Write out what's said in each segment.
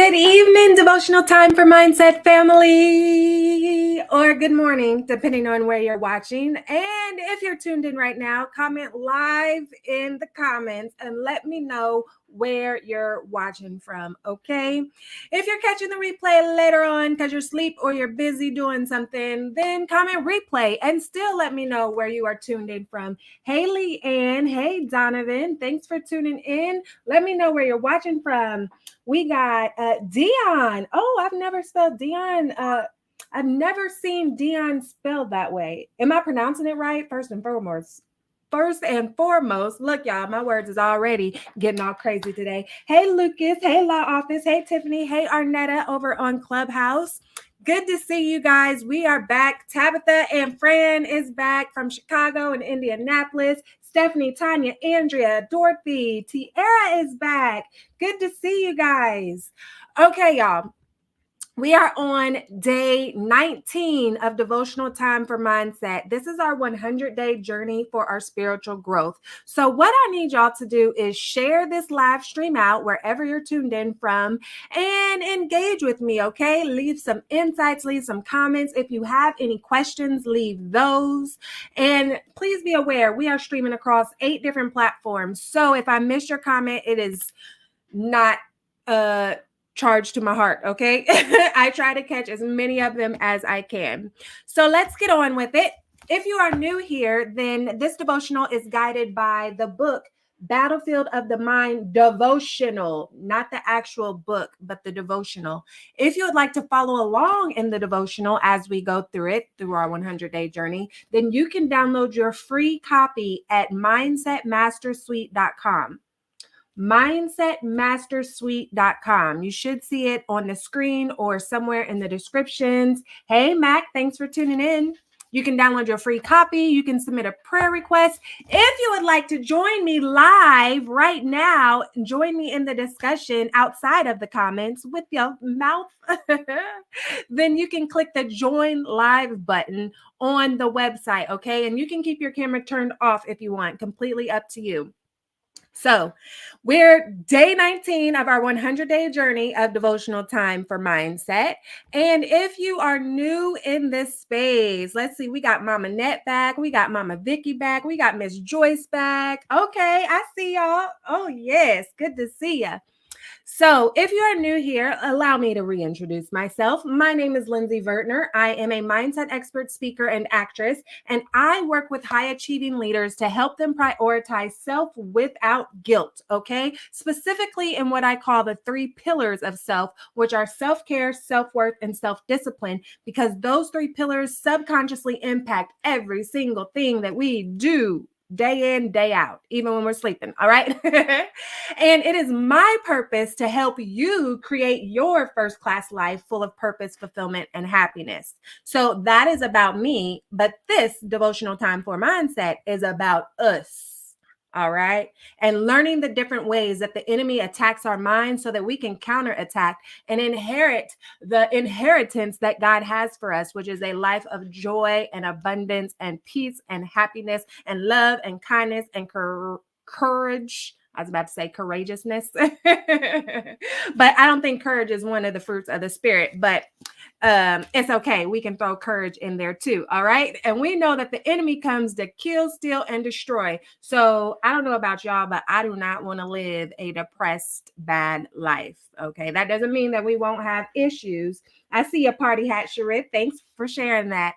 Good evening, devotional time for Mindset family, or good morning, depending on where you're watching. And if you're tuned in right now, comment live in the comments and let me know where you're watching from, okay? If you're catching the replay later on because you're asleep or you're busy doing something, then comment replay and still let me know where you are tuned in from. Hey, Lee Ann. Hey, Donovan. Thanks for tuning in. Let me know where you're watching from. We got Dion. Oh, I've never spelled Dion. I've never seen Dion spelled that way. Am I pronouncing it right? First and foremost, look, y'all, my words is already getting all crazy today. Hey, Lucas. Hey, Law Office. Hey, Tiffany. Hey, Arnetta over on Clubhouse. Good to see you guys. We are back. Tabitha and Fran is back from Chicago and Indianapolis. Stephanie, Tanya, Andrea, Dorothy, Tiara is back. Good to see you guys. Okay, y'all. We are on day 19 of Devotional Time for Mindset. This is our 100-day journey for our spiritual growth. So what I need y'all to do is share this live stream out wherever you're tuned in from and engage with me, okay? Leave some insights, leave some comments. If you have any questions, leave those. And please be aware, we are streaming across 8 different platforms. So if I missed your comment, it is not charged to my heart, okay? I try to catch as many of them as I can. So let's get on with it. If you are new here, then this devotional is guided by the book Battlefield of the Mind Devotional, not the actual book, but the devotional. If you would like to follow along in the devotional as we go through it, through our 100-day journey, then you can download your free copy at mindsetmastersuite.com. mindsetmastersuite.com. You should see it on the screen or somewhere in the descriptions. Hey, Mac, thanks for tuning in. You can download your free copy. You can submit a prayer request. If you would like to join me live right now, join me in the discussion outside of the comments with your mouth, then you can click the join live button on the website, okay? And you can keep your camera turned off if you want, completely up to you. So we're day 19 of our 100-day journey of devotional time for mindset. And if you are new in this space, let's see, we got Mama Net back. We got Mama Vicky back. We got Miss Joyce back. Okay, I see y'all. Oh, yes. Good to see ya. So if you are new here, allow me to reintroduce myself. My name is Lindsay Vertner. I am a mindset expert, speaker, and actress, and I work with high-achieving leaders to help them prioritize self without guilt, okay? Specifically in what I call the 3 pillars of self, which are self-care, self-worth, and self-discipline, because those 3 pillars subconsciously impact every single thing that we do day in, day out, even when we're sleeping. All right. And it is my purpose to help you create your first class life full of purpose, fulfillment, and happiness. So that is about me. But this devotional time for mindset is about us. All right. And learning the different ways that the enemy attacks our minds so that we can counterattack and inherit the inheritance that God has for us, which is a life of joy and abundance and peace and happiness and love and kindness and courage. I was about to say courageousness, but I don't think courage is one of the fruits of the spirit, but it's okay. We can throw courage in there too. All right. And we know that the enemy comes to kill, steal, and destroy. So I don't know about y'all, but I do not want to live a depressed, bad life. Okay. That doesn't mean that we won't have issues. I see a party hat, Sharif. Thanks for sharing that.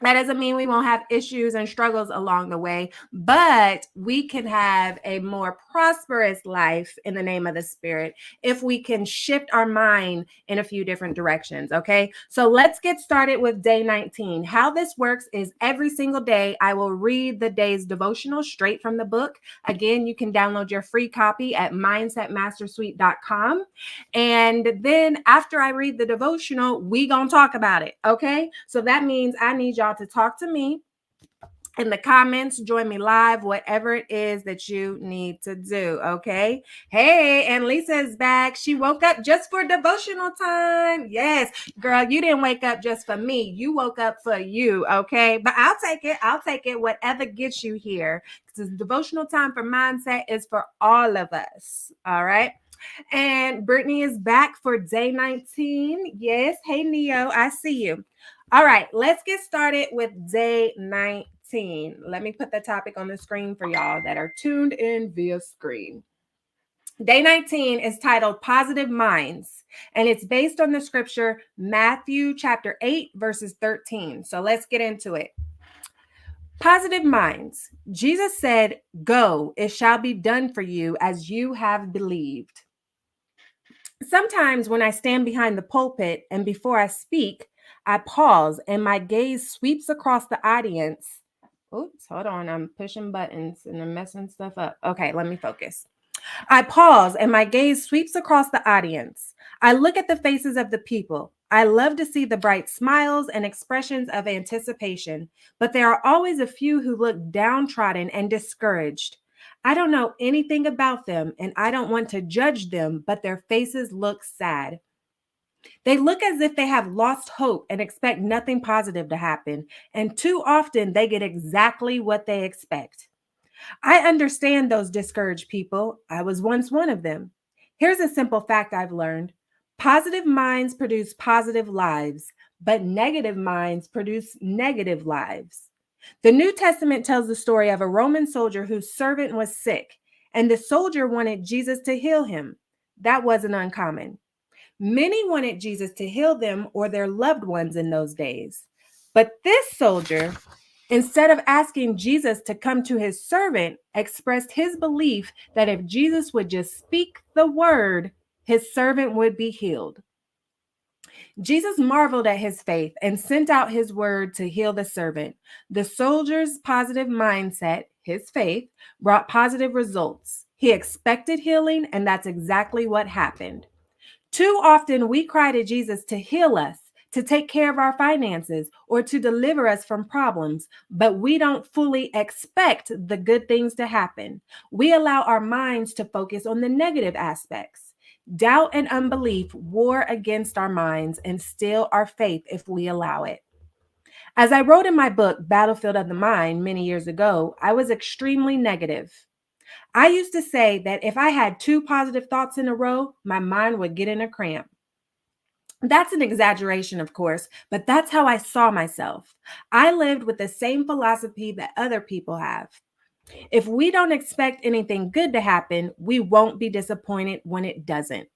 That doesn't mean we won't have issues and struggles along the way, but we can have a more prosperous life in the name of the Spirit if we can shift our mind in a few different directions, okay? So let's get started with day 19. How this works is every single day, I will read the day's devotional straight from the book. Again, you can download your free copy at mindsetmastersuite.com. And then after I read the devotional, we gonna talk about it, okay? So that means I need y'all to talk to me in the comments, join me live, whatever it is that you need to do, okay? Hey, and Lisa is back. She woke up just for devotional time. Yes, girl, you didn't wake up just for me. You woke up for you, okay? But I'll take it. I'll take it, whatever gets you here. Because devotional time for mindset is for all of us, all right? And Brittany is back for day 19. Yes. Hey, Neo, I see you. All right, let's get started with day 19. Let me put the topic on the screen for y'all that are tuned in via screen. Day 19 is titled Positive Minds, and it's based on the scripture Matthew chapter 8, verses 13. So let's get into it. Positive minds. Jesus said, "Go, it shall be done for you as you have believed." Sometimes when I stand behind the pulpit and before I speak, I pause and my gaze sweeps across the audience. Oops, hold on. I'm pushing buttons and I'm messing stuff up. Okay, let me focus. I pause and my gaze sweeps across the audience. I look at the faces of the people. I love to see the bright smiles and expressions of anticipation, but there are always a few who look downtrodden and discouraged. I don't know anything about them and I don't want to judge them, but their faces look sad. They look as if they have lost hope and expect nothing positive to happen, and too often they get exactly what they expect. I understand those discouraged people. I was once one of them. Here's a simple fact I've learned: positive minds produce positive lives, but negative minds produce negative lives. The New Testament tells the story of a Roman soldier whose servant was sick, and the soldier wanted Jesus to heal him. That wasn't uncommon. Many wanted Jesus to heal them or their loved ones in those days. But this soldier, instead of asking Jesus to come to his servant, expressed his belief that if Jesus would just speak the word, his servant would be healed. Jesus marveled at his faith and sent out his word to heal the servant. The soldier's positive mindset, his faith, brought positive results. He expected healing, and that's exactly what happened. Too often we cry to Jesus to heal us, to take care of our finances, or to deliver us from problems, but we don't fully expect the good things to happen. We allow our minds to focus on the negative aspects. Doubt and unbelief war against our minds and steal our faith if we allow it. As I wrote in my book, Battlefield of the Mind, many years ago, I was extremely negative. I used to say that if I had two positive thoughts in a row, my mind would get in a cramp. That's an exaggeration, of course, but that's how I saw myself. I lived with the same philosophy that other people have. If we don't expect anything good to happen, we won't be disappointed when it doesn't.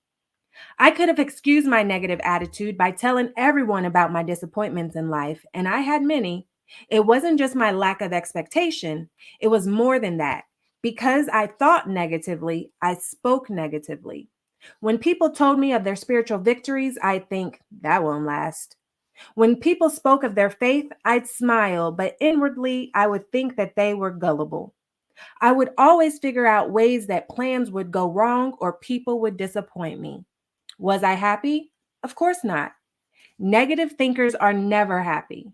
I could have excused my negative attitude by telling everyone about my disappointments in life, and I had many. It wasn't just my lack of expectation, it was more than that. Because I thought negatively, I spoke negatively. When people told me of their spiritual victories, I'd think, that won't last. When people spoke of their faith, I'd smile, but inwardly, I would think that they were gullible. I would always figure out ways that plans would go wrong or people would disappoint me. Was I happy? Of course not. Negative thinkers are never happy.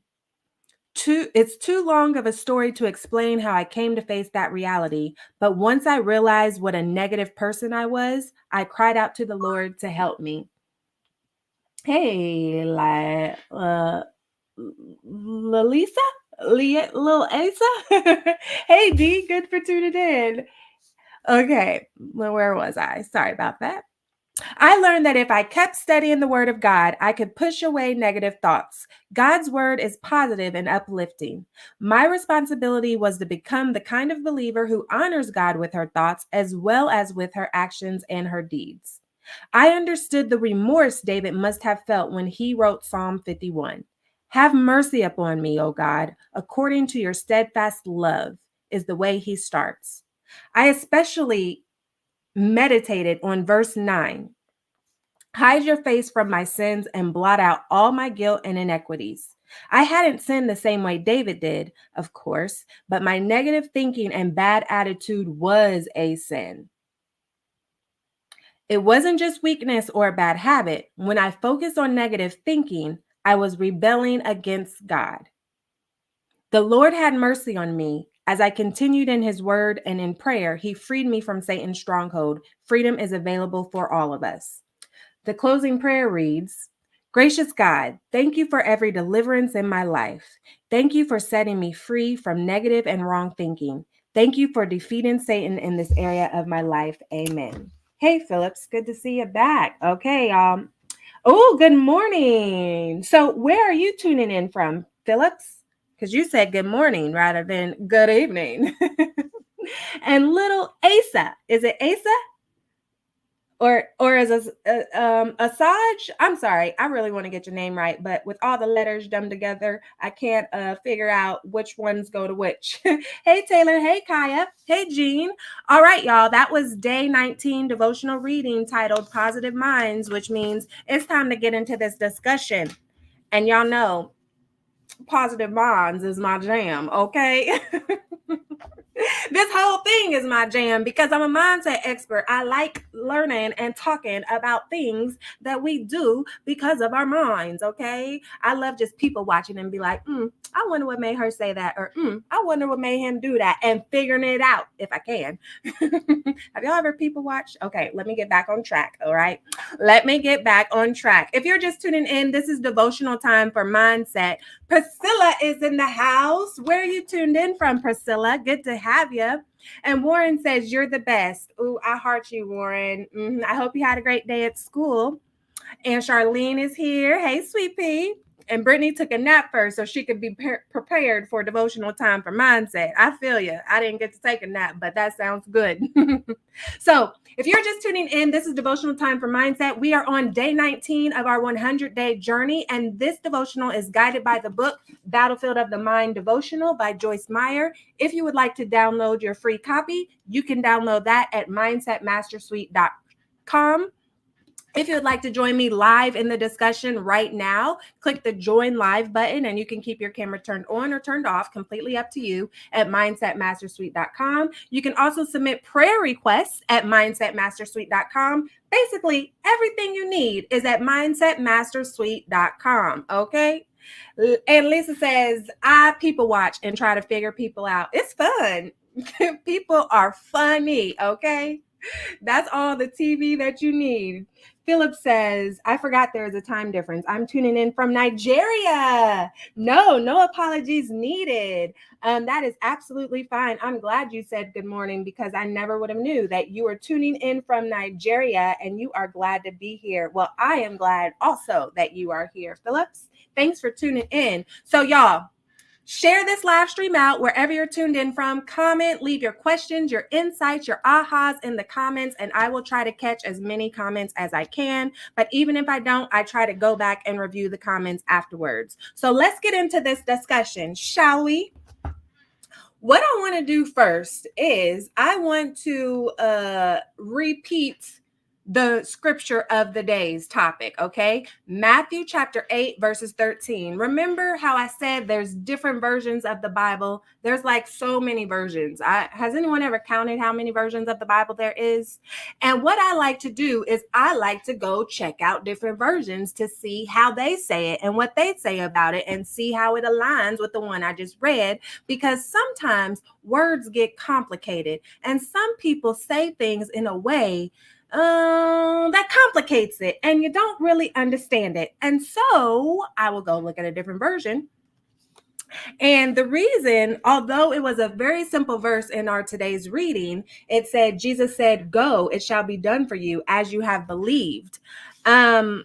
It's too long of a story to explain how I came to face that reality, but once I realized what a negative person I was, I cried out to the Lord to help me. Hey, Lalisa? Lil Asa? Hey, D, good for tuning in. Okay, well, where was I? Sorry about that. I learned that if I kept studying the Word of God, I could push away negative thoughts. God's Word is positive and uplifting. My responsibility was to become the kind of believer who honors God with her thoughts as well as with her actions and her deeds. I understood the remorse David must have felt when he wrote Psalm 51. Have mercy upon me, O God, according to your steadfast love, is the way he starts. I especially meditated on verse 9. Hide your face from my sins and blot out all my guilt and inequities. I hadn't sinned the same way David did, of course, but my negative thinking and bad attitude was a sin. It wasn't just weakness or a bad habit. When I focused on negative thinking, I was rebelling against God. The Lord had mercy on me. As I continued in his word and in prayer, he freed me from Satan's stronghold. Freedom is available for all of us. The closing prayer reads, Gracious God, thank you for every deliverance in my life. Thank you for setting me free from negative and wrong thinking. Thank you for defeating Satan in this area of my life. Amen. Hey, Phillips, good to see you back. Okay. Oh, good morning. So, where are you tuning in from, Phillips? Because you said good morning rather than good evening. And little Asa, is it Asa? Or as Asaj? I'm sorry, I really want to get your name right, but with all the letters done together, I can't figure out which ones go to which. Hey Taylor, hey Kaya, hey Jean. All right, y'all, that was day 19 devotional reading titled Positive Minds, which means it's time to get into this discussion. And y'all know positive minds is my jam, okay? This whole thing is my jam because I'm a mindset expert. I like learning and talking about things that we do because of our minds, okay? I love just people watching and be like, I wonder what made her say that, or I wonder what made him do that, and figuring it out if I can. Have y'all ever people watched? Okay, let me get back on track, all right? Let me get back on track. If you're just tuning in, this is devotional time for mindset. Priscilla is in the house. Where are you tuned in from, Priscilla? Good to have you. And Warren says, you're the best. Ooh, I heart you, Warren. I hope you had a great day at school. And Charlene is here. Hey, sweet pea. And Brittany took a nap first so she could be prepared for devotional time for mindset. I feel you. I didn't get to take a nap, but that sounds good. So if you're just tuning in, this is devotional time for mindset. We are on day 19 of our 100-day journey. And this devotional is guided by the book Battlefield of the Mind Devotional by Joyce Meyer. If you would like to download your free copy, you can download that at mindsetmastersuite.com. If you would like to join me live in the discussion right now, click the join live button and you can keep your camera turned on or turned off, completely up to you, at mindsetmastersuite.com. You can also submit prayer requests at mindsetmastersuite.com. Basically, everything you need is at mindsetmastersuite.com, okay? And Lisa says, I people watch and try to figure people out. It's fun. People are funny, okay? That's all the TV that you need. Philip says, I forgot there is a time difference. I'm tuning in from Nigeria. No apologies needed. That is absolutely fine. I'm glad you said good morning because I never would have knew that you were tuning in from Nigeria and you are glad to be here. Well, I am glad also that you are here, Phillips. Thanks for tuning in. So y'all, share this live stream out wherever you're tuned in from. Comment, leave your questions, your insights, your ahas in the comments, and I will try to catch as many comments as I can. But even if I don't, I try to go back and review the comments afterwards. So let's get into this discussion, shall we? What I want to do first is I want to repeat the scripture of the day's topic, okay? Matthew chapter 8, verses 13. Remember how I said there's different versions of the Bible? There's like so many versions. Has anyone ever counted how many versions of the Bible there is? And what I like to do is I like to go check out different versions to see how they say it and what they say about it and see how it aligns with the one I just read, because sometimes words get complicated and some people say things in a way that complicates it and you don't really understand it. And so I will go look at a different version. And the reason, although it was a very simple verse in our today's reading, it said, Jesus said, go, it shall be done for you as you have believed. I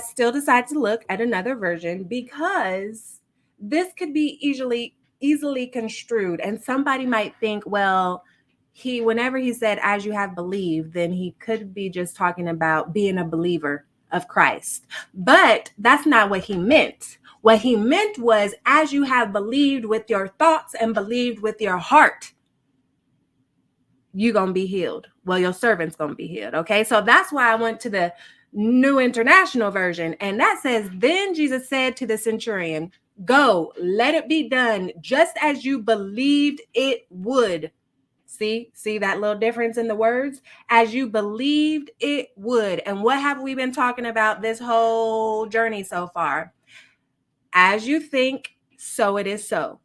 still decided to look at another version because this could be easily construed. And somebody might think, well, whenever he said, as you have believed, then he could be just talking about being a believer of Christ. But that's not what he meant. What he meant was, as you have believed with your thoughts and believed with your heart, you're going to be healed. Well, your servant's going to be healed. Okay. So that's why I went to the New International Version. And that says, then Jesus said to the centurion, go, let it be done just as you believed it would. See that little difference in the words? As you believed it would. And what have we been talking about this whole journey so far? As you think, so it is so.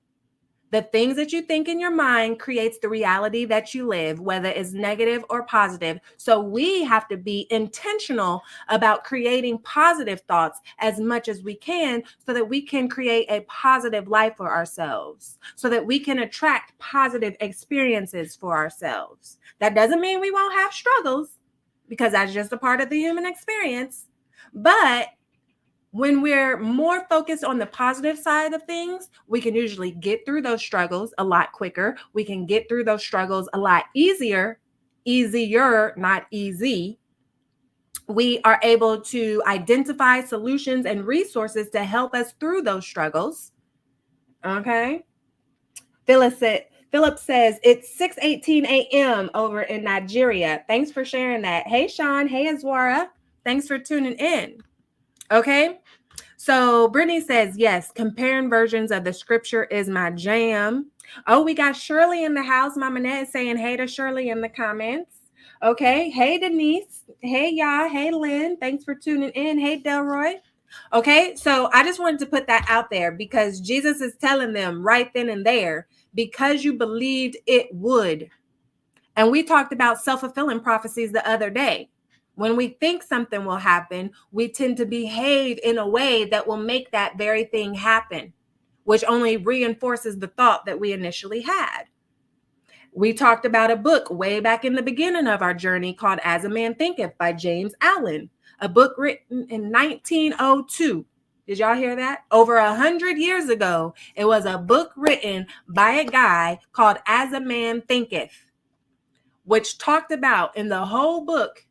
The things that you think in your mind creates the reality that you live, whether it's negative or positive. So we have to be intentional about creating positive thoughts as much as we can so that we can create a positive life for ourselves, so that we can attract positive experiences for ourselves. That doesn't mean we won't have struggles, because that's just a part of the human experience. But when we're more focused on the positive side of things, we can usually get through those struggles a lot quicker. We can get through those struggles a lot easier, not easy. We are able to identify solutions and resources to help us through those struggles. Okay. Philip says it's 6:18 a.m. over in Nigeria. Thanks for sharing that. Hey, Sean. Hey, Azwara. Thanks for tuning in. Okay. So Brittany says, yes, comparing versions of the scripture is my jam. Oh, we got Shirley in the house. Mama Ned is saying hey to Shirley in the comments. Okay. Hey, Denise. Hey, y'all. Hey, Lynn. Thanks for tuning in. Hey, Delroy. Okay. So I just wanted to put that out there because Jesus is telling them right then and there, because you believed it would. And we talked about self-fulfilling prophecies the other day. When we think something will happen, we tend to behave in a way that will make that very thing happen, which only reinforces the thought that we initially had. We talked about a book way back in the beginning of our journey called As a Man Thinketh by James Allen, a book written in 1902. Did y'all hear that? Over 100 years ago, it was a book written by a guy called As a Man Thinketh, which talked about in the whole book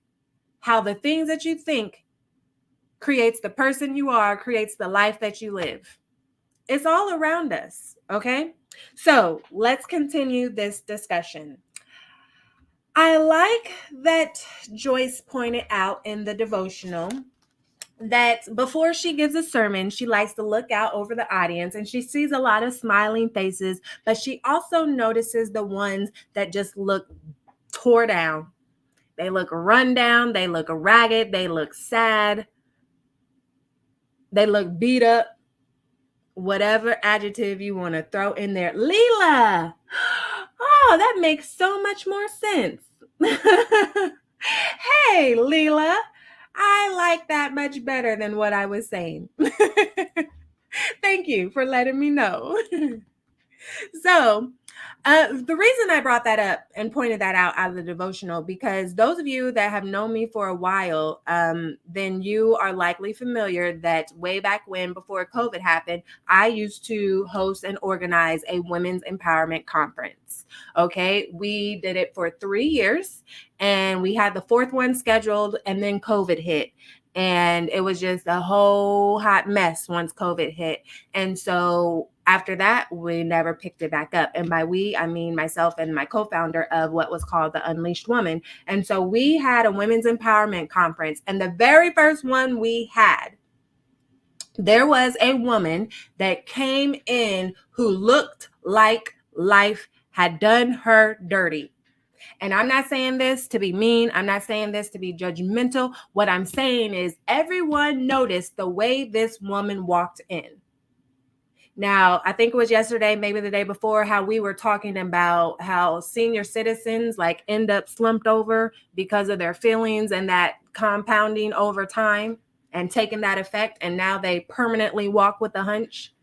how the things that you think creates the person you are, creates the life that you live. It's all around us, okay? So let's continue this discussion. I like that Joyce pointed out in the devotional that before she gives a sermon, she likes to look out over the audience and she sees a lot of smiling faces, but she also notices the ones that just look tore down. They look run down, they look ragged, they look sad, they look beat up, whatever adjective you want to throw in there. Leela! Oh, that makes so much more sense. Hey, Leela, I like that much better than what I was saying. Thank you for letting me know. So, the reason I brought that up and pointed that out of the devotional, because those of you that have known me for a while, then you are likely familiar that way back when, before COVID happened, I used to host and organize a women's empowerment conference. Okay. We did it for 3 years and we had the fourth one scheduled, and then COVID hit. And it was just a whole hot mess once COVID hit. And so after that, we never picked it back up. And by we, I mean myself and my co-founder of what was called the Unleashed Woman. And so we had a women's empowerment conference. And the very first one we had, there was a woman that came in who looked like life had done her dirty. And I'm not saying this to be mean. I'm not saying this to be judgmental. What I'm saying is everyone noticed the way this woman walked in. Now, I think it was yesterday, maybe the day before, how we were talking about how senior citizens like end up slumped over because of their feelings and that compounding over time and taking that effect. And now they permanently walk with a hunch.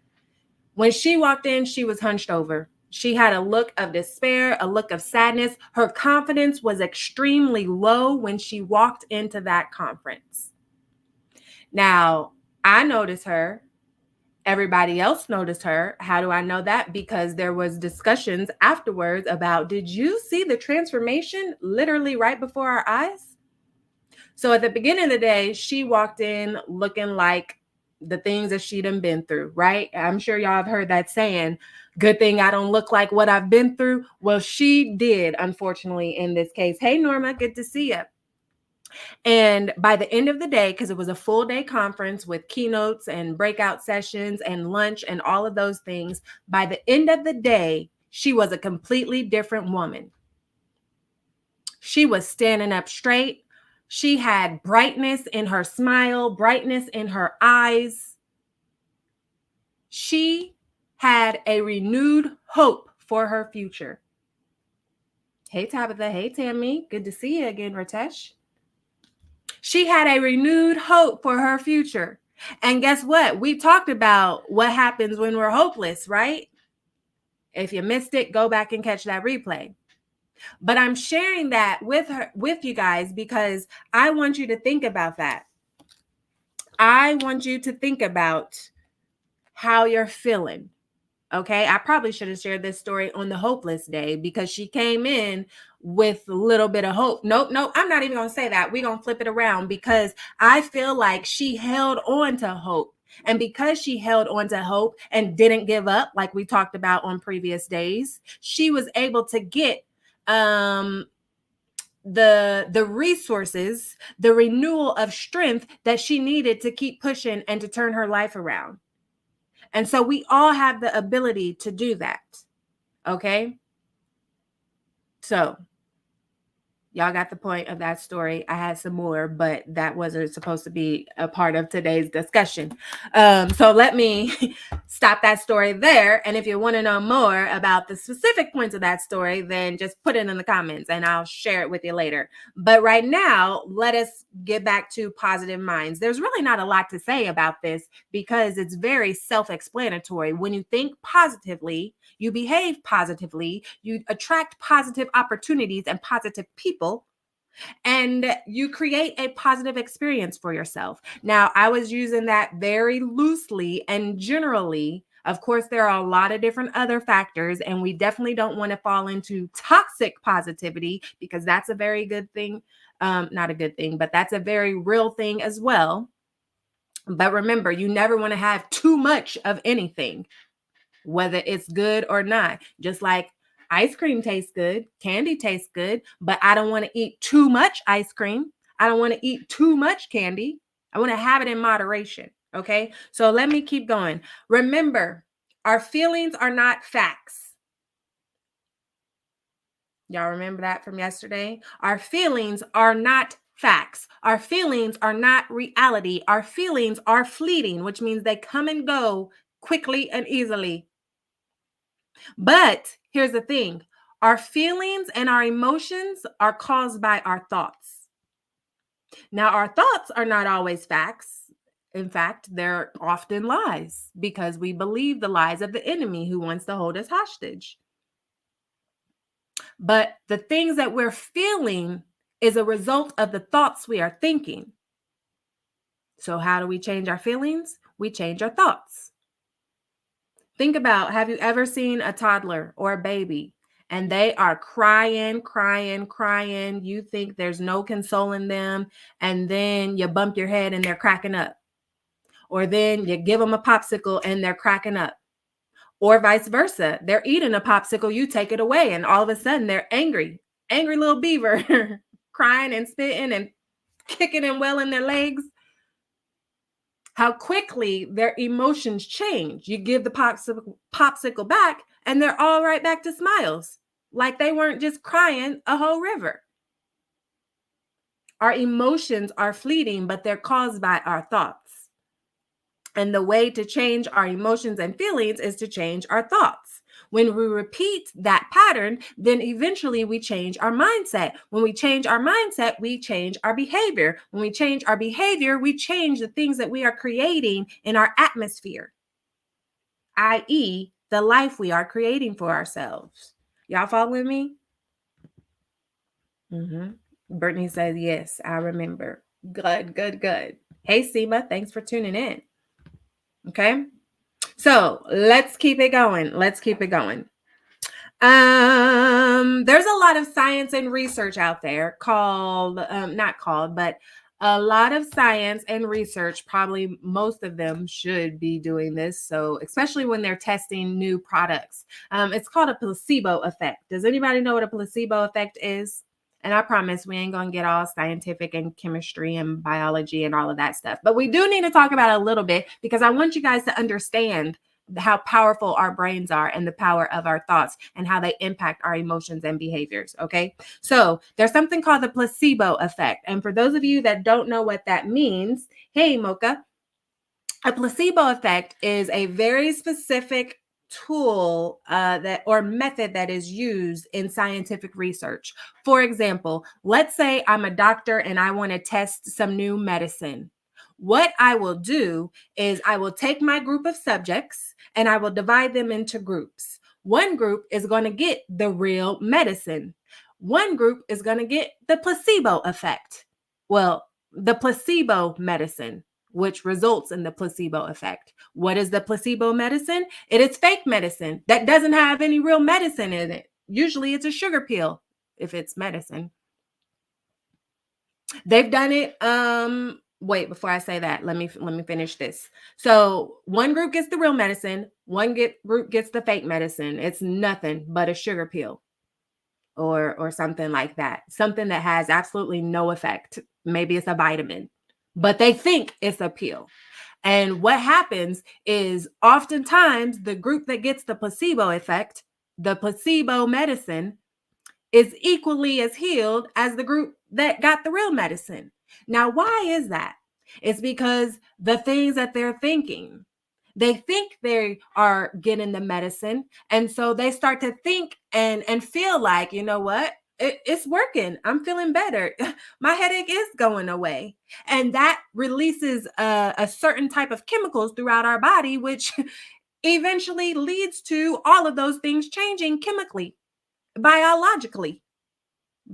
When she walked in, she was hunched over. She had a look of despair, a look of sadness. Her confidence was extremely low when she walked into that conference. Now, I noticed her. Everybody else noticed her. How do I know that? Because there was discussions afterwards about, did you see the transformation literally right before our eyes? So at the beginning of the day, she walked in looking like the things that she'd been through, right? I'm sure y'all have heard that saying, good thing I don't look like what I've been through. Well, she did, unfortunately, in this case. Hey, Norma, good to see you. And by the end of the day, because it was a full day conference with keynotes and breakout sessions and lunch and all of those things, by the end of the day, she was a completely different woman. She was standing up straight. She had brightness in her smile, brightness in her eyes. She had a renewed hope for her future. Hey, Tabitha. Hey, Tammy. Good to see you again, Ritesh. She had a renewed hope for her future. And guess what? We talked about what happens when we're hopeless, right? If you missed it, go back and catch that replay. But I'm sharing that with you guys because I want you to think about that. I want you to think about how you're feeling. Okay, I probably should have shared this story on the hopeless day because she came in with a little bit of hope. Nope, I'm not even going to say that. We're going to flip it around because I feel like she held on to hope. And because she held on to hope and didn't give up, like we talked about on previous days, she was able to get the resources, the renewal of strength that she needed to keep pushing and to turn her life around. And so we all have the ability to do that. Okay. So y'all got the point of that story. I had some more, but that wasn't supposed to be a part of today's discussion. So let me stop that story there. And if you want to know more about the specific points of that story, then just put it in the comments and I'll share it with you later. But right now, let us get back to positive minds. There's really not a lot to say about this because it's very self-explanatory. When you think positively, you behave positively, you attract positive opportunities and positive people, and you create a positive experience for yourself. Now, I was using that very loosely and generally. Of course, there are a lot of different other factors, and we definitely don't want to fall into toxic positivity because that's a very good thing. Not a good thing, but that's a very real thing as well. But remember, you never want to have too much of anything, whether it's good or not. Just like ice cream tastes good, candy tastes good, but I don't want to eat too much ice cream. I don't want to eat too much candy. I want to have it in moderation. Okay. So let me keep going. Remember, our feelings are not facts. Y'all remember that from yesterday? Our feelings are not facts. Our feelings are not reality. Our feelings are fleeting, which means they come and go quickly and easily. But here's the thing. Our feelings and our emotions are caused by our thoughts. Now, our thoughts are not always facts. In fact, they're often lies because we believe the lies of the enemy who wants to hold us hostage. But the things that we're feeling is a result of the thoughts we are thinking. So how do we change our feelings? We change our thoughts. Think about, have you ever seen a toddler or a baby and they are crying? You think there's no consoling them. And then you bump your head and they're cracking up. Or then you give them a popsicle and they're cracking up. Or vice versa. They're eating a popsicle, you take it away, and all of a sudden they're angry little beaver, crying and spitting and kicking and welling their legs. How quickly their emotions change. You give the popsicle back and they're all right back to smiles, like they weren't just crying a whole river. Our emotions are fleeting, but they're caused by our thoughts. And the way to change our emotions and feelings is to change our thoughts. When we repeat that pattern, then eventually we change our mindset. When we change our mindset, we change our behavior. When we change our behavior, we change the things that we are creating in our atmosphere, i.e., the life we are creating for ourselves. Y'all following me? Brittany says, yes, I remember. Good. Hey, Seema, thanks for tuning in. Okay. So let's keep it going. There's a lot of science and research out there but a lot of science and research, probably most of them should be doing this. So especially when they're testing new products, it's called a placebo effect. Does anybody know what a placebo effect is? And I promise we ain't going to get all scientific and chemistry and biology and all of that stuff. But we do need to talk about it a little bit because I want you guys to understand how powerful our brains are and the power of our thoughts and how they impact our emotions and behaviors. Okay. So there's something called the placebo effect. And for those of you that don't know what that means, hey, Mocha, a placebo effect is a very specific tool that or method that is used in scientific research. For example, let's say I'm a doctor and I want to test some new medicine. What I will do is I will take my group of subjects and I will divide them into groups. One group is going to get the real medicine. One group is going to get the placebo effect. Well, the placebo medicine, which results in the placebo effect. What is the placebo medicine? It is fake medicine that doesn't have any real medicine in it. Usually it's a sugar pill if it's medicine. They've done it. Wait, before I say that, let me finish this. So one group gets the real medicine, group gets the fake medicine. It's nothing but a sugar pill or something like that. Something that has absolutely no effect. Maybe it's a vitamin, but they think it's a pill. And what happens is oftentimes the group that gets the placebo effect, the placebo medicine, is equally as healed as the group that got the real medicine. Now, why is that? It's because the things that they're thinking, they think they are getting the medicine. And so they start to think and feel like, you know what? It's working. I'm feeling better. My headache is going away. And that releases a certain type of chemicals throughout our body, which eventually leads to all of those things changing chemically, biologically.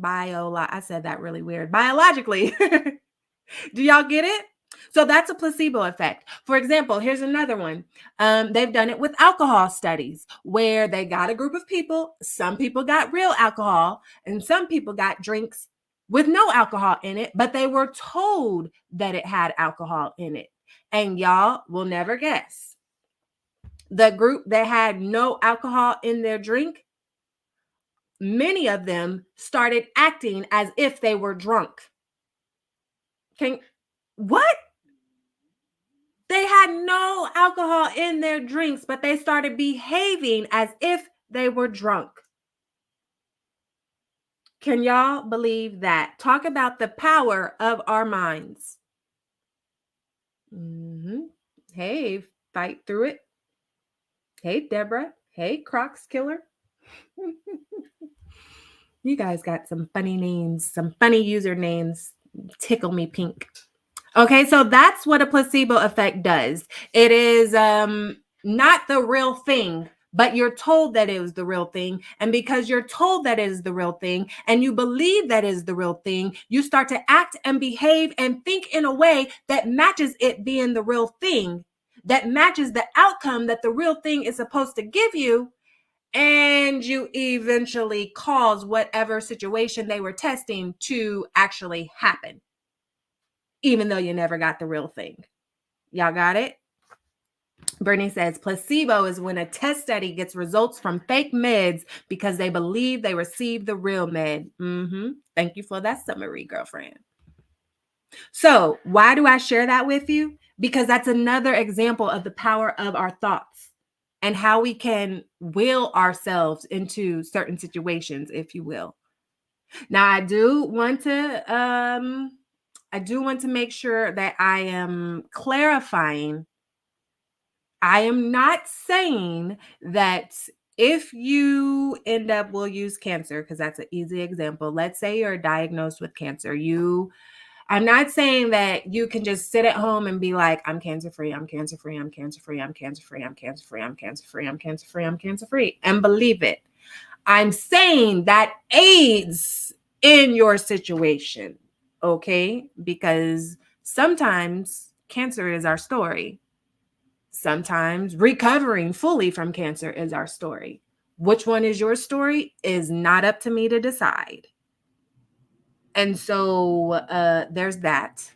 I said that really weird. Biologically. Do y'all get it? So that's a placebo effect. For example, here's another one. They've done it with alcohol studies where they got a group of people. Some people got real alcohol and some people got drinks with no alcohol in it, but they were told that it had alcohol in it. And y'all will never guess. The group that had no alcohol in their drink, many of them started acting as if they were drunk. What? They had no alcohol in their drinks, but they started behaving as if they were drunk. Can y'all believe that? Talk about the power of our minds. Hey, fight through it. Hey, Deborah. Hey, Crocs Killer. You guys got some funny names, some funny usernames. Tickle me pink. Okay, so that's what a placebo effect does. It is not the real thing, but you're told that it is the real thing. And because you're told that it is the real thing and you believe that is the real thing, you start to act and behave and think in a way that matches it being the real thing, that matches the outcome that the real thing is supposed to give you. And you eventually cause whatever situation they were testing to actually happen, even though you never got the real thing. Y'all got it? Brittany says placebo is when a test study gets results from fake meds because they believe they received the real med. Thank you for that summary, girlfriend. So why do I share that with you? Because that's another example of the power of our thoughts and how we can will ourselves into certain situations, if you will. Now, I do want to make sure that I am clarifying. I am not saying that if you end up, we'll use cancer because that's an easy example. Let's say you're diagnosed with cancer. I'm not saying that you can just sit at home and be like, I'm cancer free, I'm cancer free, I'm cancer free, I'm cancer free, I'm cancer free, I'm cancer free, I'm cancer free, I'm cancer free, and believe it. I'm saying that aids in your situation, okay? Because sometimes cancer is our story. Sometimes recovering fully from cancer is our story. Which one is your story is not up to me to decide. And so there's that.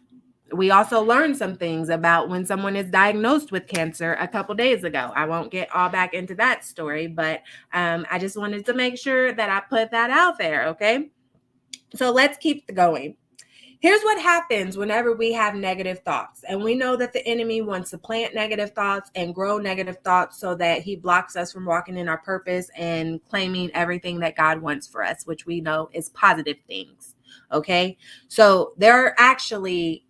We also learned some things about when someone is diagnosed with cancer a couple days ago. I won't get all back into that story, but I just wanted to make sure that I put that out there, okay? So let's keep going. Here's what happens whenever we have negative thoughts. And we know that the enemy wants to plant negative thoughts and grow negative thoughts so that he blocks us from walking in our purpose and claiming everything that God wants for us, which we know is positive things, okay? So there are actually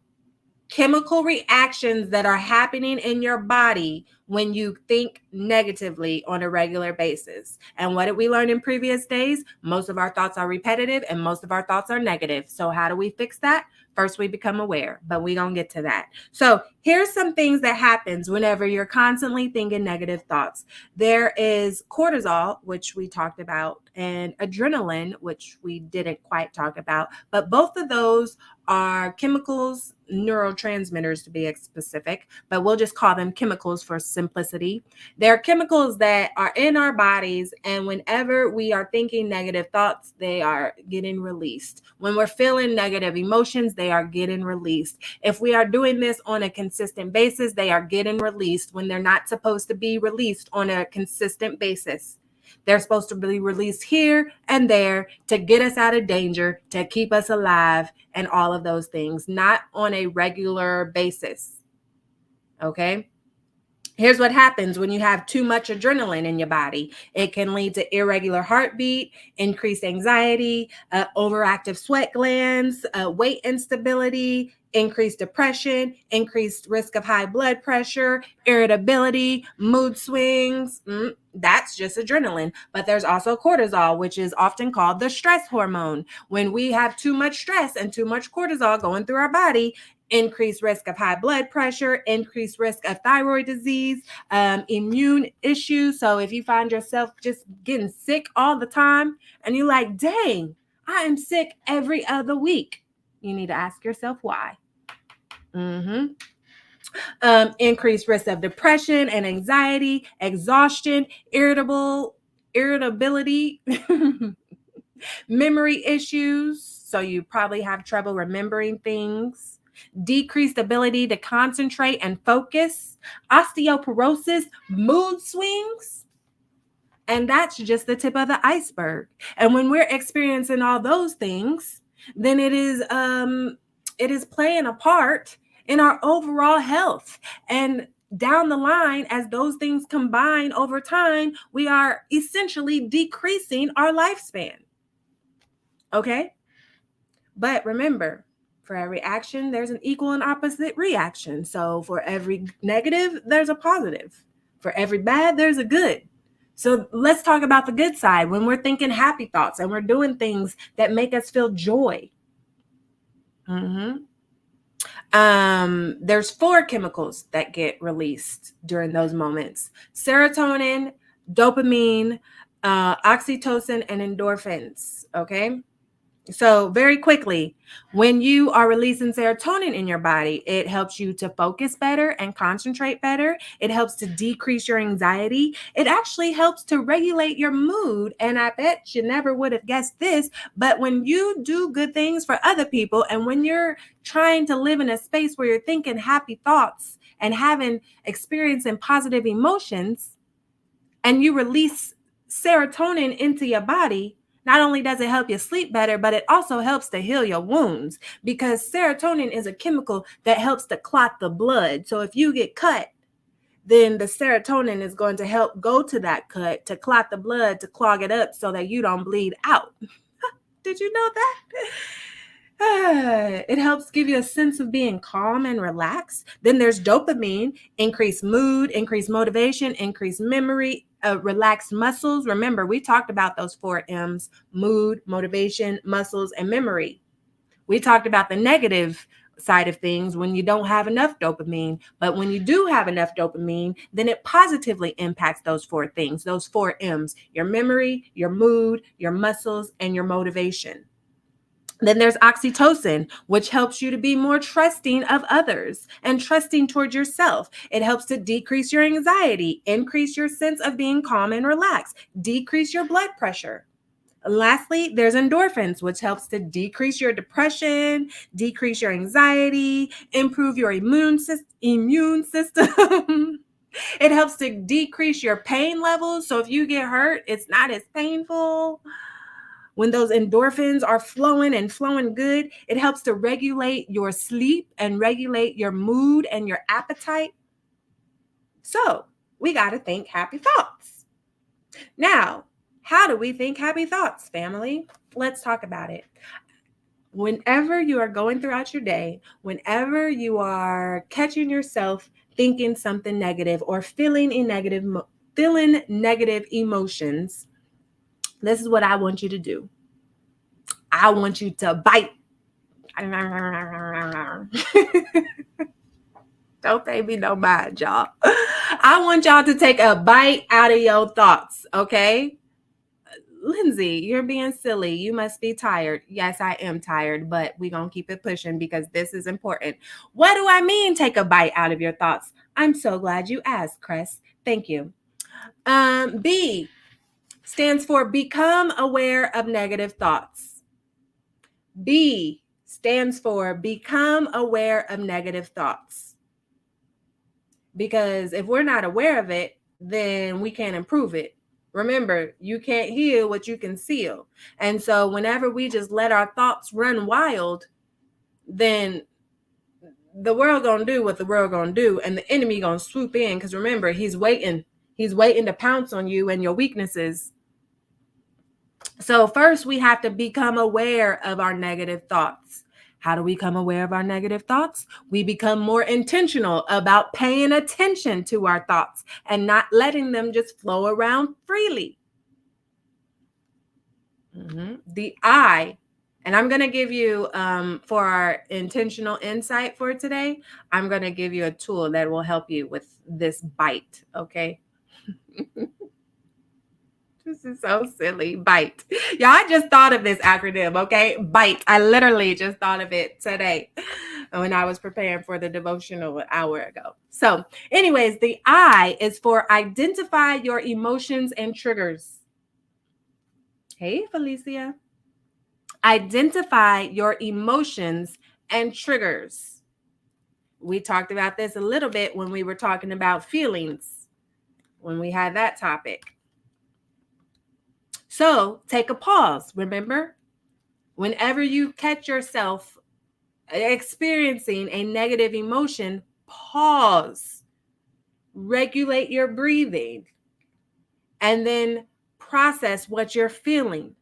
chemical reactions that are happening in your body when you think negatively on a regular basis. And what did we learn in previous days? Most of our thoughts are repetitive and most of our thoughts are negative. So how do we fix that? First, we become aware, but we gonna get to that. So here's some things that happens whenever you're constantly thinking negative thoughts. There is cortisol, which we talked about, and adrenaline, which we didn't quite talk about, but both of those are chemicals, neurotransmitters to be specific, but we'll just call them chemicals for simplicity. They're chemicals that are in our bodies, and whenever we are thinking negative thoughts, they are getting released. When we're feeling negative emotions, they are getting released. If we are doing this on a consistent basis, they are getting released when they're not supposed to be released on a consistent basis. They're supposed to be released here and there to get us out of danger, to keep us alive, and all of those things, not on a regular basis. Okay? Here's what happens when you have too much adrenaline in your body. It can lead to irregular heartbeat, increased anxiety, overactive sweat glands, weight instability, increased depression, increased risk of high blood pressure, irritability, mood swings. That's just adrenaline. But there's also cortisol, which is often called the stress hormone. When we have too much stress and too much cortisol going through our body, increased risk of high blood pressure, increased risk of thyroid disease, immune issues. So if you find yourself just getting sick all the time and you're like, dang, I am sick every other week, you need to ask yourself why. Increased risk of depression and anxiety, exhaustion, irritability, memory issues. So you probably have trouble remembering things. Decreased ability to concentrate and focus, osteoporosis, mood swings. And that's just the tip of the iceberg. And when we're experiencing all those things, then it is playing a part in our overall health. And down the line, as those things combine over time, we are essentially decreasing our lifespan. Okay? But remember, for every action, there's an equal and opposite reaction. So for every negative, there's a positive. For every bad, there's a good. So let's talk about the good side when we're thinking happy thoughts and we're doing things that make us feel joy. There's 4 chemicals that get released during those moments: serotonin, dopamine, oxytocin, and endorphins. Okay. So very quickly, when you are releasing serotonin in your body, it helps you to focus better and concentrate better. It helps to decrease your anxiety. It actually helps to regulate your mood. And I bet you never would have guessed this, but when you do good things for other people and when you're trying to live in a space where you're thinking happy thoughts and experiencing positive emotions, and you release serotonin into your body, not only does it help you sleep better, but it also helps to heal your wounds, because serotonin is a chemical that helps to clot the blood. So if you get cut, then the serotonin is going to help go to that cut to clot the blood, to clog it up so that you don't bleed out. Did you know that? It helps give you a sense of being calm and relaxed. Then there's dopamine, increased mood, increased motivation, increased memory, relaxed muscles. Remember, we talked about those 4 M's: mood, motivation, muscles, and memory. We talked about the negative side of things when you don't have enough dopamine. But when you do have enough dopamine, then it positively impacts those 4 things, those 4 M's: your memory, your mood, your muscles, and your motivation. Then there's oxytocin, which helps you to be more trusting of others and trusting towards yourself. It helps to decrease your anxiety, increase your sense of being calm and relaxed, decrease your blood pressure. Lastly, there's endorphins, which helps to decrease your depression, decrease your anxiety, improve your immune system. It helps to decrease your pain levels. So if you get hurt, it's not as painful. When those endorphins are flowing and flowing good, it helps to regulate your sleep and regulate your mood and your appetite. So we got to think happy thoughts. Now, how do we think happy thoughts, family? Let's talk about it. Whenever you are going throughout your day, whenever you are catching yourself thinking something negative or feeling negative emotions, this is what I want you to do. I want you to bite. Don't pay me no mind, y'all. I want y'all to take a bite out of your thoughts, okay? Lindsay, you're being silly. You must be tired. Yes, I am tired, but we're going to keep it pushing because this is important. What do I mean, take a bite out of your thoughts? I'm so glad you asked, Chris. Thank you. B stands for become aware of negative thoughts. B stands for become aware of negative thoughts. Because if we're not aware of it, then we can't improve it. Remember, you can't heal what you conceal. And so whenever we just let our thoughts run wild, then the world gonna do what the world gonna do, and the enemy gonna swoop in. Because remember, he's waiting to pounce on you and your weaknesses. So first we have to become aware of our negative thoughts. How do we become aware of our negative thoughts? We become more intentional about paying attention to our thoughts and not letting them just flow around freely. The I, and I'm going to give you, for our intentional insight for today, I'm going to give you a tool that will help you with this bite, okay? This is so silly. Bite. Y'all, I just thought of this acronym, okay? Bite. I literally just thought of it today when I was preparing for the devotional an hour ago. So, anyways, the I is for identify your emotions and triggers. Hey, Felicia. Identify your emotions and triggers. We talked about this a little bit when we were talking about feelings, when we had that topic. So take a pause. Remember, whenever you catch yourself experiencing a negative emotion, pause, regulate your breathing, and then process what you're feeling.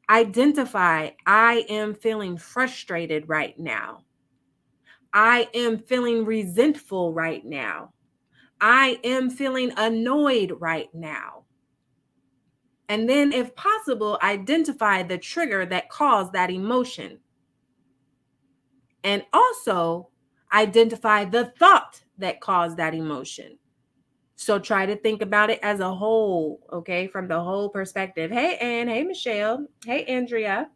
Identify, I am feeling frustrated right now. I am feeling resentful right now. I am feeling annoyed right now. And then, if possible, identify the trigger that caused that emotion. And also identify the thought that caused that emotion. So try to think about it as a whole, okay, from the whole perspective. Hey, Ann. Hey, Michelle. Hey, Andrea.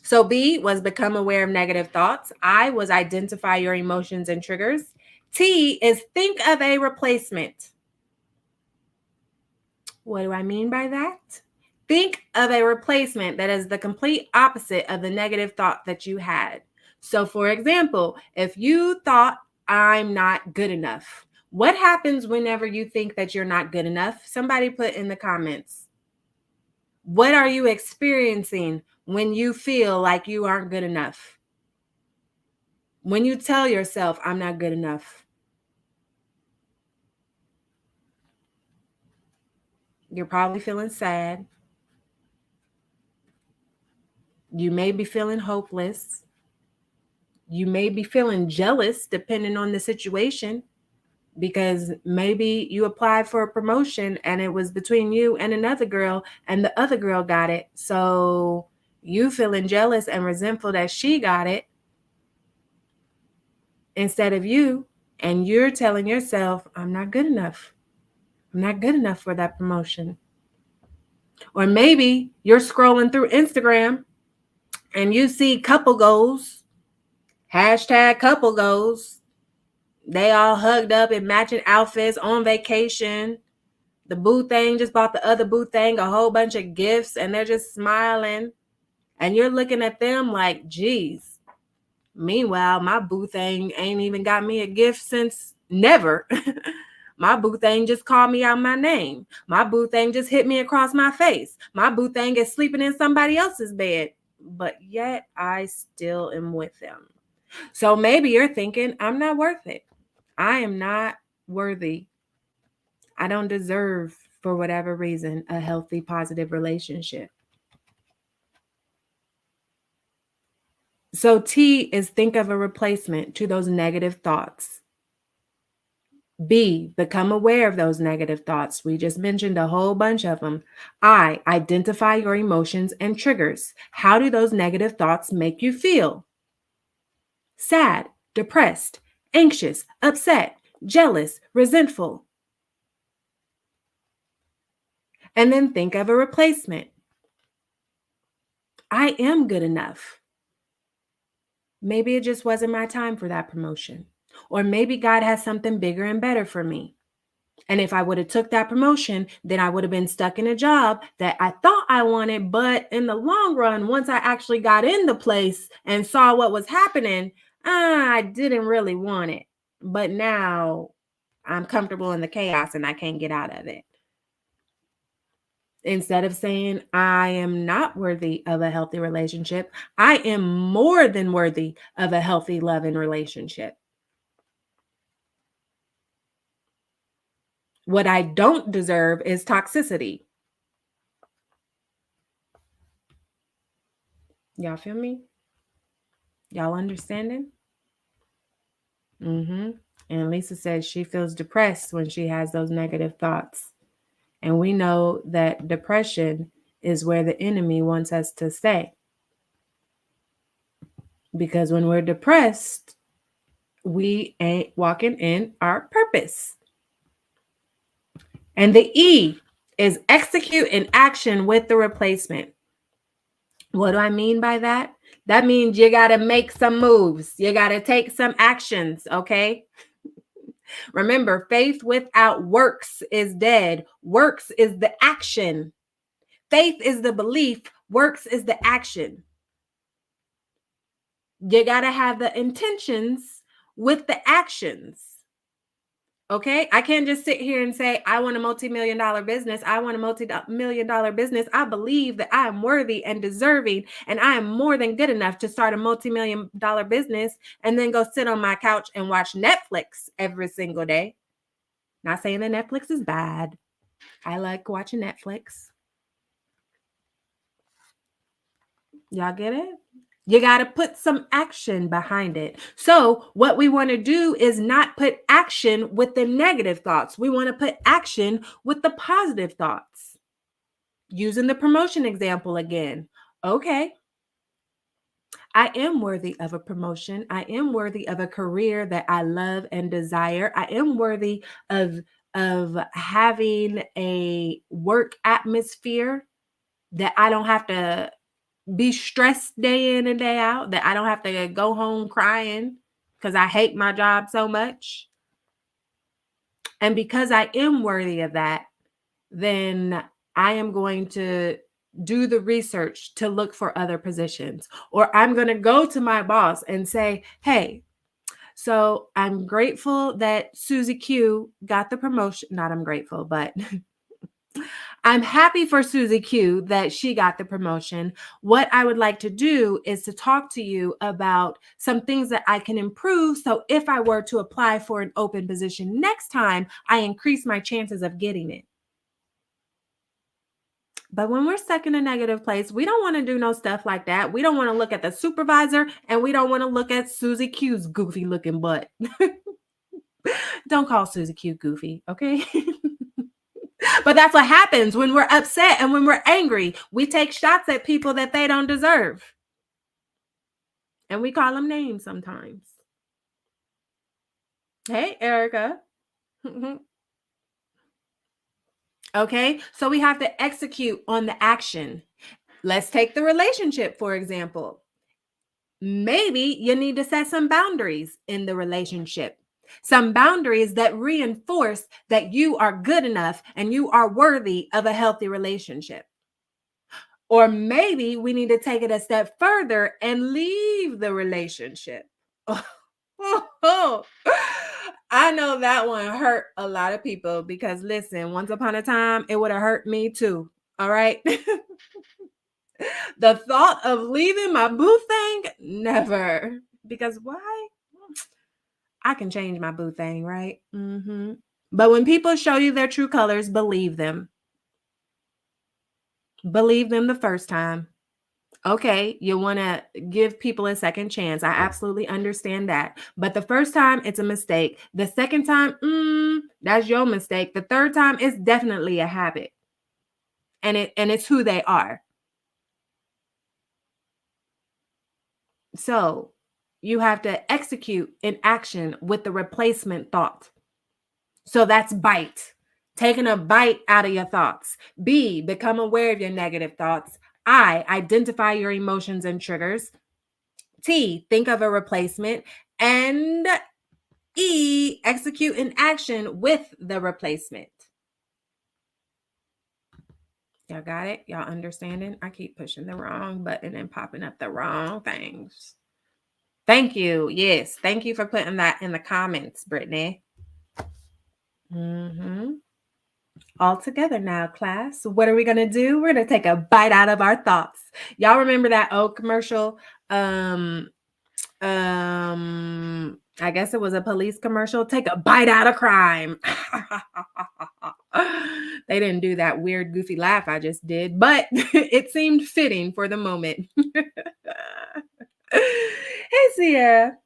So B was become aware of negative thoughts. I was identify your emotions and triggers. T is think of a replacement. What do I mean by that? Think of a replacement that is the complete opposite of the negative thought that you had. So, for example, if you thought, I'm not good enough, what happens whenever you think that you're not good enough? Somebody put in the comments. What are you experiencing when you feel like you aren't good enough? When you tell yourself, I'm not good enough, you're probably feeling sad. You may be feeling hopeless. You may be feeling jealous, depending on the situation, because maybe you applied for a promotion and it was between you and another girl, and the other girl got it. So you feeling jealous and resentful that she got it instead of you, and you're telling yourself, I'm not good enough. I'm not good enough for that promotion. Or maybe you're scrolling through Instagram and you see couple goals, hashtag couple goals. They all hugged up in matching outfits on vacation. The boo thing just bought the other boo thing a whole bunch of gifts, and they're just smiling. And you're looking at them like, geez. Meanwhile, my boo thing ain't even got me a gift since never. My boo thing just called me out my name. My boo thing just hit me across my face. My boo thing is sleeping in somebody else's bed. But yet I still am with them. So maybe you're thinking, I'm not worth it. I am not worthy. I don't deserve, for whatever reason, a healthy, positive relationship. So T is think of a replacement to those negative thoughts. B, become aware of those negative thoughts. We just mentioned a whole bunch of them. I, identify your emotions and triggers. How do those negative thoughts make you feel? Sad, depressed, anxious, upset, jealous, resentful. And then think of a replacement. I am good enough. Maybe it just wasn't my time for that promotion. Or maybe God has something bigger and better for me. And if I would have took that promotion, then I would have been stuck in a job that I thought I wanted. But in the long run, once I actually got in the place and saw what was happening, I didn't really want it. But now I'm comfortable in the chaos and I can't get out of it. Instead of saying, I am not worthy of a healthy relationship, I am more than worthy of a healthy, loving relationship. What I don't deserve is toxicity. Y'all feel me? Y'all understanding? And Lisa says she feels depressed when she has those negative thoughts. And we know that depression is where the enemy wants us to stay. Because when we're depressed, we ain't walking in our purpose. And the E is execute an action with the replacement. What do I mean by that? That means you got to make some moves. You got to take some actions, okay? Remember, faith without works is dead. Works is the action. Faith is the belief. Works is the action. You got to have the intentions with the actions. Okay, I can't just sit here and say, I want a multi-million-dollar business. I want a multi-million-dollar business. I believe that I am worthy and deserving, and I am more than good enough to start a multi-million-dollar business and then go sit on my couch and watch Netflix every single day. Not saying that Netflix is bad. I like watching Netflix. Y'all get it? You got to put some action behind it. So what we want to do is not put action with the negative thoughts. We want to put action with the positive thoughts. Using the promotion example again. Okay, I am worthy of a promotion. I am worthy of a career that I love and desire. I am worthy of having a work atmosphere that I don't have to be stressed day in and day out, that I don't have to go home crying because I hate my job so much. And because I am worthy of that, then I am going to do the research to look for other positions. Or I'm going to go to my boss and say, hey, so I'm grateful that Susie Q got the promotion. Not I'm grateful, but I'm happy for Susie Q that she got the promotion. What I would like to do is to talk to you about some things that I can improve. So if I were to apply for an open position next time, I increase my chances of getting it. But when we're stuck in a negative place, we don't want to do no stuff like that. We don't want to look at the supervisor and we don't want to look at Susie Q's goofy looking butt. Don't call Susie Q goofy, okay? But that's what happens when we're upset and when we're angry. We take shots at people that they don't deserve. And we call them names sometimes. Hey, Erica. Okay, so we have to execute on the action. Let's take the relationship, for example. Maybe you need to set some boundaries in the relationship. Some boundaries that reinforce that you are good enough and you are worthy of a healthy relationship. Or maybe we need to take it a step further and leave the relationship. I know that one hurt a lot of people because listen, once upon a time, it would have hurt me too. All right. The thought of leaving my boo thing, never. Because why? I can change my boo thing, right? But when people show you their true colors, believe them. Believe them the first time. Okay, you want to give people a second chance. I absolutely understand that. But the first time, it's a mistake. The second time, that's your mistake. The third time, it's definitely a habit. And it's who they are. So you have to execute an action with the replacement thought. So that's bite, taking a bite out of your thoughts. B, become aware of your negative thoughts. I, identify your emotions and triggers. T, think of a replacement. And E, execute an action with the replacement. Y'all got it? Y'all understanding? I keep pushing the wrong button and popping up the wrong things. Thank you. Yes. Thank you for putting that in the comments, Brittany. All together now, class. What are we going to do? We're going to take a bite out of our thoughts. Y'all remember that old commercial? I guess it was a police commercial. Take a bite out of crime. They didn't do that weird, goofy laugh I just did, but it seemed fitting for the moment. Hey, Sierra.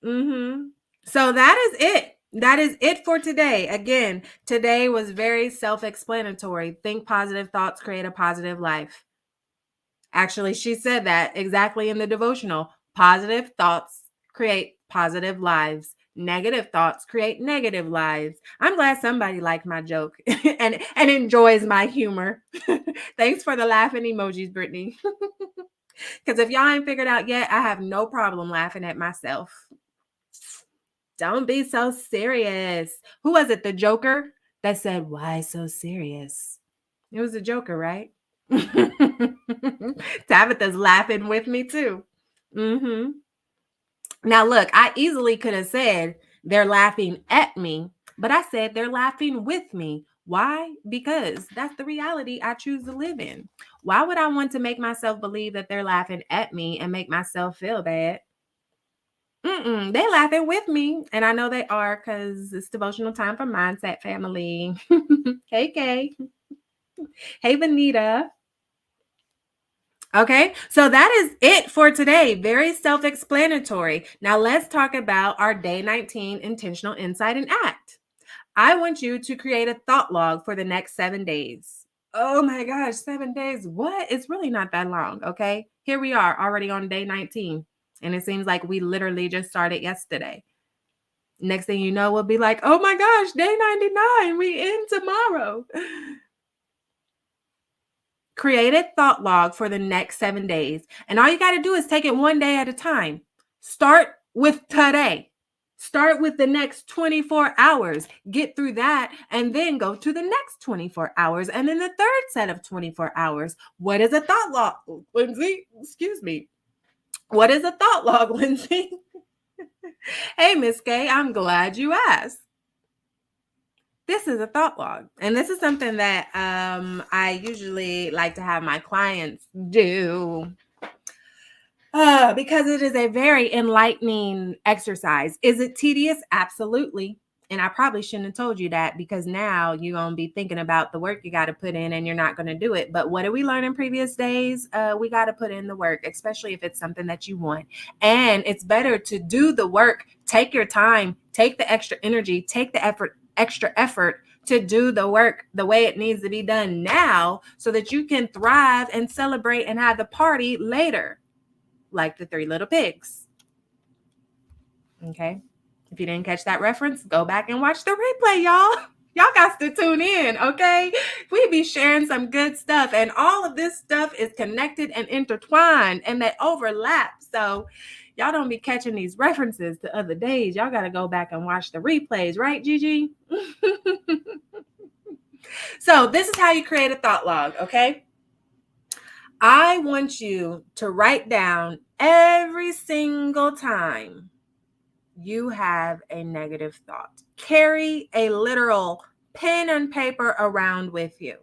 So that is it. That is it for today. Again, today was very self-explanatory. Think positive thoughts, create a positive life. Actually, she said that exactly in the devotional. Positive thoughts create positive lives. Negative thoughts create negative lives. I'm glad somebody liked my joke and enjoys my humor. Thanks for the laughing emojis, Brittany. Because if y'all ain't figured out yet, I have no problem laughing at myself. Don't be so serious. Who was it? The Joker that said, "Why so serious?" It was the Joker, right? Tabitha's laughing with me too. Now, look, I easily could have said they're laughing at me, but I said they're laughing with me. Why? Because that's the reality I choose to live in. Why would I want to make myself believe that they're laughing at me and make myself feel bad? They laughing with me, and I know they are because it's devotional time for Mindset Family. Hey, Kay. Hey, Vanita. Okay, so that is it for today. Very self explanatory. Now, let's talk about our day 19 intentional insight and act. I want you to create a thought log for the next 7 days. Oh my gosh, 7 days. What? It's really not that long. Okay, here we are already on day 19, and it seems like we literally just started yesterday. Next thing you know, we'll be like, oh my gosh, day 99, we end tomorrow. Create a thought log for the next 7 days. And all you got to do is take it one day at a time. Start with today. Start with the next 24 hours. Get through that and then go to the next 24 hours. And then the third set of 24 hours. What is a thought log, Lindsay? Excuse me. What is a thought log, Lindsay? Hey, Miss Kay, I'm glad you asked. This is a thought log. And this is something that I usually like to have my clients do because it is a very enlightening exercise. Is it tedious? Absolutely. And I probably shouldn't have told you that because now you're going to be thinking about the work you got to put in and you're not going to do it. But what did we learn in previous days? We got to put in the work, especially if it's something that you want. And it's better to do the work, take your time, take the extra energy, take the extra effort to do the work the way it needs to be done now so that you can thrive and celebrate and have the party later. Like the Three Little Pigs. Okay. If you didn't catch that reference, go back and watch the replay, y'all. Y'all got to tune in, okay? We be sharing some good stuff, and all of this stuff is connected and intertwined, and they overlap. So y'all don't be catching these references to other days. Y'all got to go back and watch the replays, right, Gigi? So this is how you create a thought log, okay? I want you to write down every single time you have a negative thought. Carry a literal pen and paper around with you.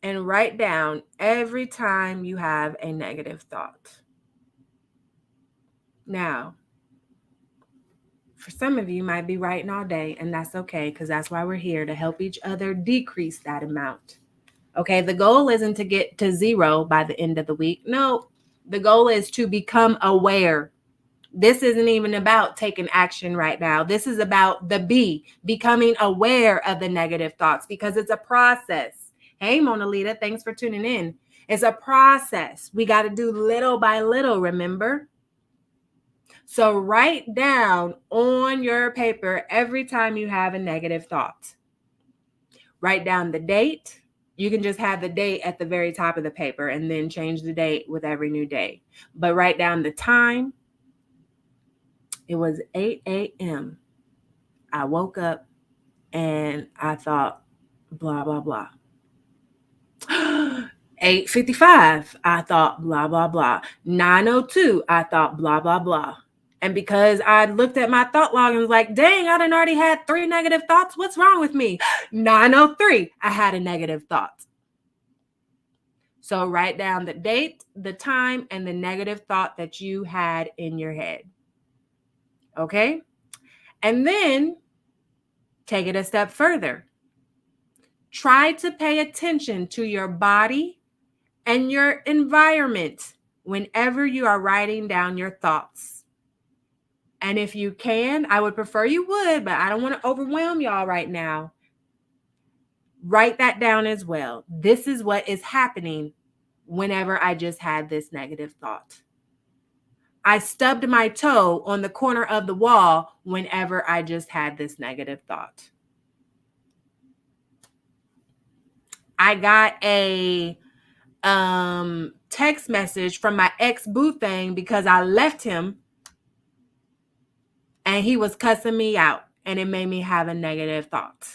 And write down every time you have a negative thought. Now, for some of you might be writing all day, and that's okay, because that's why we're here, to help each other decrease that amount. Okay, the goal isn't to get to 0 by the end of the week. No, the goal is to become aware. This isn't even about taking action right now. This is about the B, becoming aware of the negative thoughts, because it's a process. Hey, Mona Lisa, thanks for tuning in. It's a process. We got to do little by little, remember? So write down on your paper every time you have a negative thought. Write down the date. You can just have the date at the very top of the paper and then change the date with every new day. But write down the time. It was 8 a.m. I woke up and I thought, blah, blah, blah. 8:55, I thought, blah, blah, blah. 9:02, I thought, blah, blah, blah. And because I looked at my thought log and was like, dang, I done already had 3 negative thoughts. What's wrong with me? 9:03, I had a negative thought. So write down the date, the time, and the negative thought that you had in your head. Okay? And then take it a step further. Try to pay attention to your body and your environment whenever you are writing down your thoughts. And if you can, I would prefer you would, but I don't want to overwhelm y'all right now. Write that down as well. This is what is happening whenever I just had this negative thought. I stubbed my toe on the corner of the wall whenever I just had this negative thought. I got a text message from my ex-boo thing because I left him and he was cussing me out and it made me have a negative thought.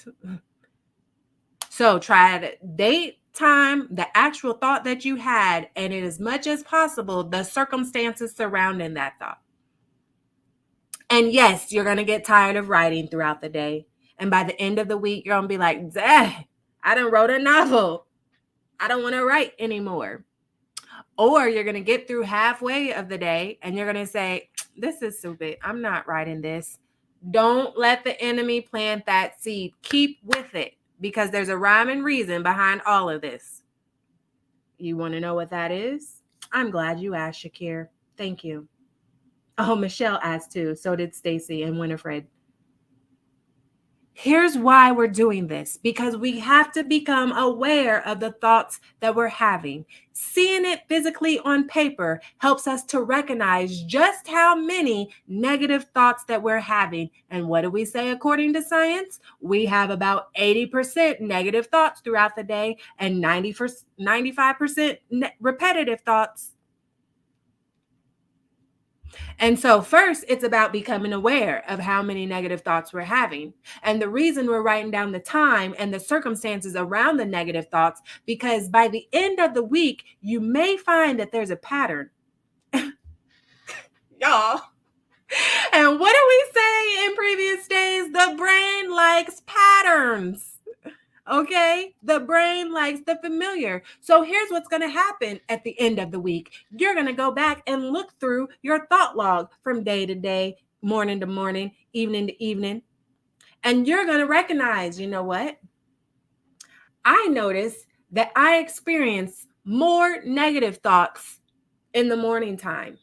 So try the date, time, the actual thought that you had, and as much as possible, the circumstances surrounding that thought. And yes, you're going to get tired of writing throughout the day. And by the end of the week, you're going to be like, I done wrote a novel. I don't want to write anymore. Or you're going to get through halfway of the day and you're going to say, this is stupid. I'm not writing this. Don't let the enemy plant that seed. Keep with it because there's a rhyme and reason behind all of this. You want to know what that is? I'm glad you asked, Shakir. Thank you. Oh, Michelle asked too. So did Stacy and Winifred. Here's why we're doing this, because we have to become aware of the thoughts that we're having. Seeing it physically on paper helps us to recognize just how many negative thoughts that we're having. And what do we say according to science? We have about 80% negative thoughts throughout the day and 95% repetitive thoughts. And so first, it's about becoming aware of how many negative thoughts we're having. And the reason we're writing down the time and the circumstances around the negative thoughts, because by the end of the week, you may find that there's a pattern. Y'all. And what do we say in previous days? The brain likes patterns. Okay, the brain likes the familiar. So here's what's going to happen at the end of the week. You're going to go back and look through your thought log from day to day, morning to morning, evening to evening. And you're going to recognize, you know what? I notice that I experience more negative thoughts in the morning time,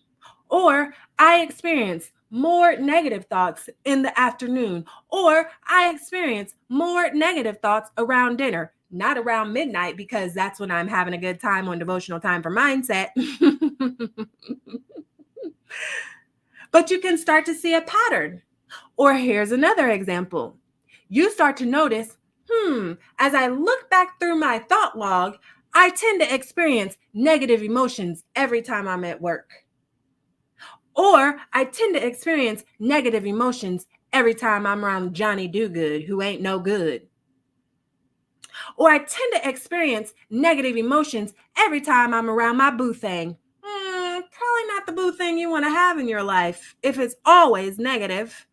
or I experience more negative thoughts in the afternoon, or I experience more negative thoughts around dinner, not around midnight, because that's when I'm having a good time on Devotional Time for Mindset. But you can start to see a pattern. Or here's another example. You start to notice, as I look back through my thought log, I tend to experience negative emotions every time I'm at work. Or I tend to experience negative emotions every time I'm around Johnny Do-Good, who ain't no good. Or I tend to experience negative emotions every time I'm around my boo thing. Probably not the boo thing you want to have in your life if it's always negative.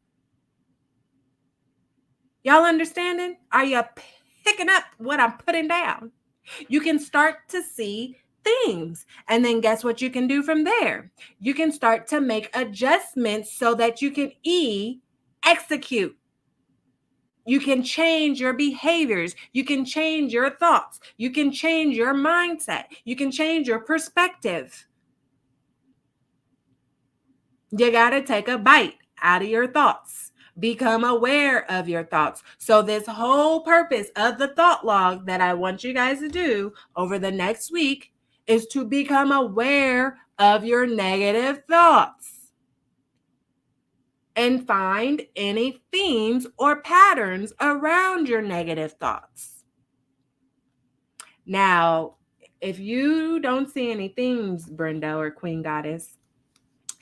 Y'all understanding? Are you picking up what I'm putting down? You can start to see themes. And then guess what you can do from there? You can start to make adjustments so that you can execute. You can change your behaviors. You can change your thoughts. You can change your mindset. You can change your perspective. You got to take a bite out of your thoughts. Become aware of your thoughts. So this whole purpose of the thought log that I want you guys to do over the next week is to become aware of your negative thoughts and find any themes or patterns around your negative thoughts. Now, if you don't see any themes, Brenda or Queen Goddess,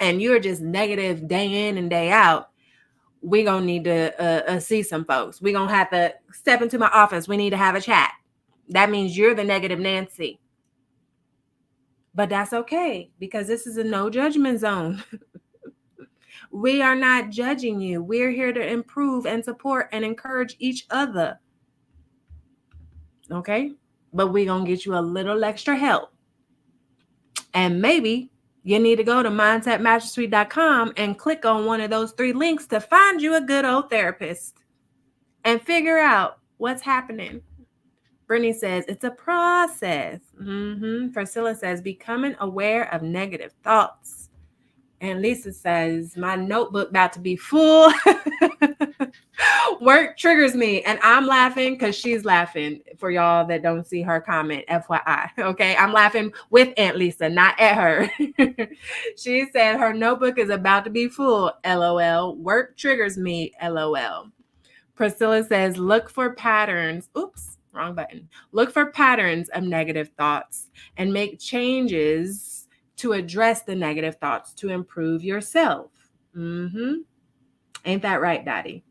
and you're just negative day in and day out, we're going to need to see some folks. We're going to have to step into my office. We need to have a chat. That means you're the negative Nancy. But that's okay, because this is a no judgment zone. We are not judging you. We're here to improve and support and encourage each other. Okay? But we're going to get you a little extra help. And maybe you need to go to mindsetmastersuite.com and click on one of those 3 links to find you a good old therapist and figure out what's happening. Brittany says, it's a process. Priscilla says, becoming aware of negative thoughts. And Lisa says, my notebook about to be full. Work triggers me. And I'm laughing because she's laughing, for y'all that don't see her comment, FYI. Okay, I'm laughing with Aunt Lisa, not at her. She said her notebook is about to be full, LOL. Work triggers me, LOL. Priscilla says, look for patterns. Oops, wrong button. Look for patterns of negative thoughts and make changes to address the negative thoughts to improve yourself. Ain't that right, Daddy?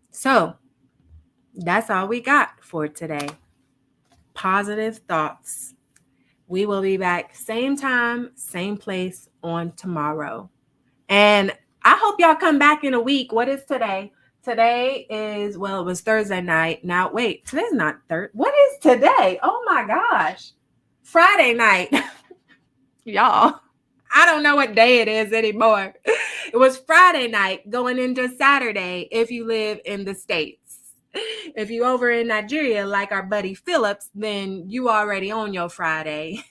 So that's all we got for today. Positive thoughts. We will be back same time, same place on tomorrow. And I hope y'all come back in a week. What is today? Today is, well, it was Thursday night. Now, wait, today's not Thursday. What is today? Oh my gosh. Friday night. Y'all, I don't know what day it is anymore. It was Friday night going into Saturday if you live in the States. If you over in Nigeria, like our buddy Phillips, then you already on your Friday.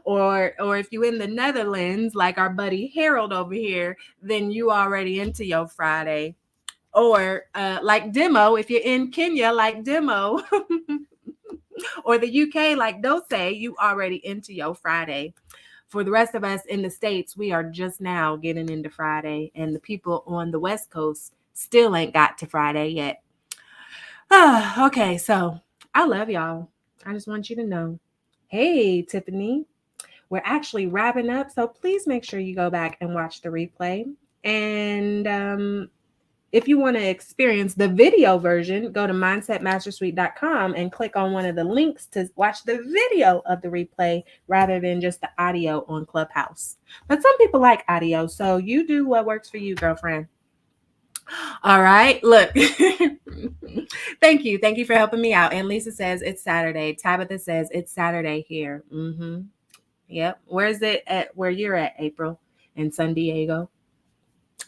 or if you in the Netherlands, like our buddy Harold over here, then you already into your Friday. Or like Demo, if you're in Kenya, like Demo, or the UK, like Dose, you already into your Friday. For the rest of us in the States, we are just now getting into Friday, and the people on the West Coast still ain't got to Friday yet. Okay, so I love y'all. I just want you to know. Hey, Tiffany, we're actually wrapping up, so please make sure you go back and watch the replay. And if you want to experience the video version, go to mindsetmastersuite.com and click on one of the links to watch the video of the replay rather than just the audio on Clubhouse. But some people like audio, so you do what works for you, girlfriend. All right, look. Thank you. Thank you for helping me out. And Lisa says it's Saturday. Tabitha says it's Saturday here. Yep. Where's it at where you're at, April? In San Diego?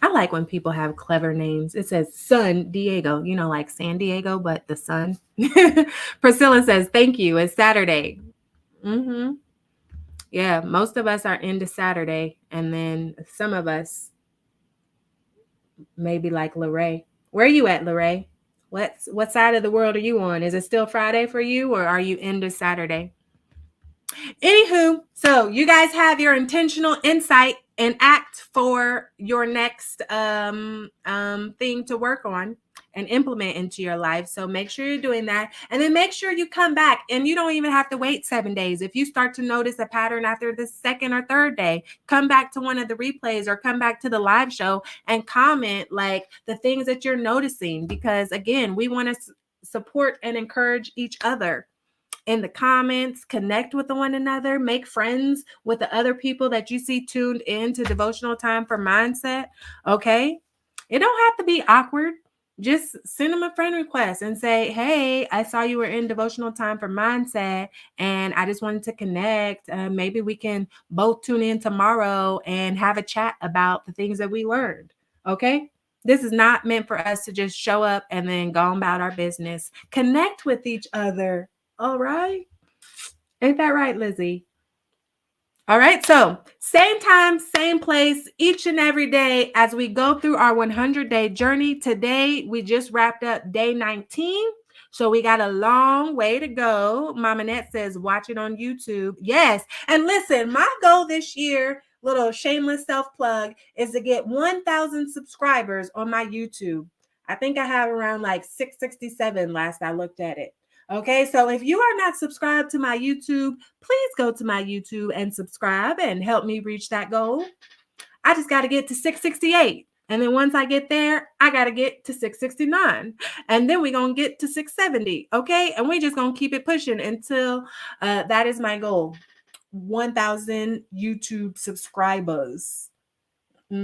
I like when people have clever names. It says San Diego, like San Diego, but the sun. Priscilla says, thank you. It's Saturday. Yeah, most of us are into Saturday. And then some of us, maybe like Lorraine. Where are you at, Lorraine? What side of the world are you on? Is it still Friday for you, or are you into Saturday? Anywho, so you guys have your intentional insight and act for your next thing to work on and implement into your life. So make sure you're doing that. And then make sure you come back, and you don't even have to wait 7 days. If you start to notice a pattern after the second or third day, come back to one of the replays or come back to the live show and comment like the things that you're noticing, because again, we want to support and encourage each other. In the comments, connect with one another, make friends with the other people that you see tuned in to Devotional Time for Mindset. Okay. It don't have to be awkward. Just send them a friend request and say, hey, I saw you were in Devotional Time for Mindset and I just wanted to connect. Maybe we can both tune in tomorrow and have a chat about the things that we learned. Okay. This is not meant for us to just show up and then go about our business. Connect with each other. All right. Ain't that right, Lizzie? All right, so same time, same place, each and every day as we go through our 100-day journey. Today, we just wrapped up day 19. So we got a long way to go. Mama Net says, watch it on YouTube. Yes. And listen, my goal this year, little shameless self plug, is to get 1,000 subscribers on my YouTube. I think I have around like 667 last I looked at it. Okay, so if you are not subscribed to my YouTube, please go to my YouTube and subscribe and help me reach that goal. I just got to get to 668. And then once I get there, I got to get to 669. And then we're going to get to 670. Okay, and we're just going to keep it pushing until that is my goal. 1,000 YouTube subscribers. How